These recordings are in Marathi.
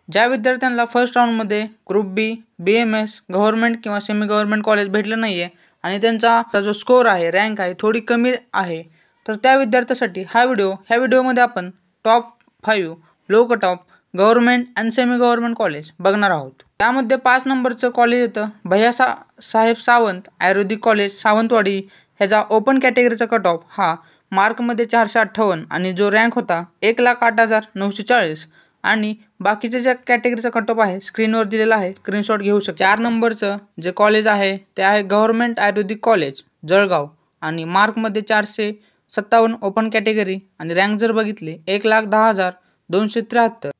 ज्या विद्यार्थ्यांना फर्स्ट राऊंडमध्ये ग्रुप बी, BMS, गव्हर्नमेंट किंवा सेमी गव्हर्नमेंट कॉलेज भेटलं नाही आहे आणि त्यांचा जो स्कोर आहे, रँक आहे, थोडी कमी आहे, तर त्या विद्यार्थ्यासाठी ह्या व्हिडिओमध्ये आपण top 5 low cut off government and semi government college बघणार आहोत. त्यामध्ये 5 नंबरचं कॉलेज येतं भैयासाहेब सावंत आयुर्वेदिक कॉलेज सावंतवाडी. ह्याचा ओपन कॅटेगरीचा कट ऑफ हा मार्कमध्ये 458 आणि जो रँक होता 1,08,940 आणि बाकीचे ज्या कॅटेगरीचा कट ऑफ आहे स्क्रीनवर दिलेला आहे, स्क्रीनशॉट घेऊ शकता. 4 नंबरचं जे कॉलेज आहे ते आहे गव्हर्नमेंट आयुर्वेदिक कॉलेज जळगाव आणि मार्कमध्ये 457 ओपन कॅटेगरी आणि रँक जर बघितली 1,10,273.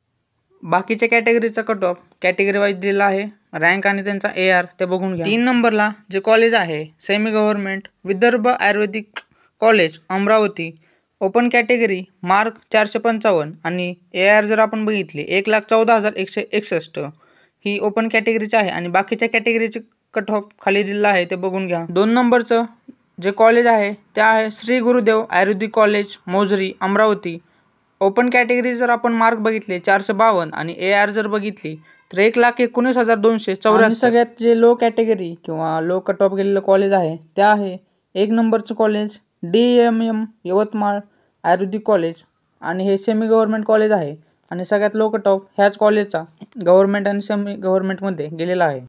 बाकीच्या कॅटेगरीचा कट ऑफ कॅटेगरी वाईज दिलेला आहे, रँक आणि त्यांचा AR ते बघून घ्या. 3 नंबरला जे कॉलेज आहे semi government Vidarbha Ayurvedic college Amravati. Open category mark 455 आणि AR जर आपण बघितले 1,14,161 ही ओपन कॅटेगरीची आहे आणि बाकीच्या कॅटेगरीचे कट ऑफ खाली दिलेला आहे ते बघून घ्या. 2 नंबरचं जे कॉलेज आहे ते आहे Shri Gurudev Ayurvedic college Mozari Amravati. Open category जर आपण मार्क बघितले 452 आणि AR जर बघितली तर 1,19,284. सगळ्यात जे लो कॅटेगरी किंवा लो कट ऑफ गेलेलं कॉलेज आहे ते आहे 1 नंबरचं कॉलेज DMM यवतमाळ आयुर्वेदिक कॉलेज आणि हे सेमी गव्हर्नमेंट कॉलेज आहे आणि सगळ्यात लो कट ऑफ ह्याच कॉलेजचा गव्हर्नमेंट आणि सेमी गव्हर्नमेंटमध्ये गेलेला आहे.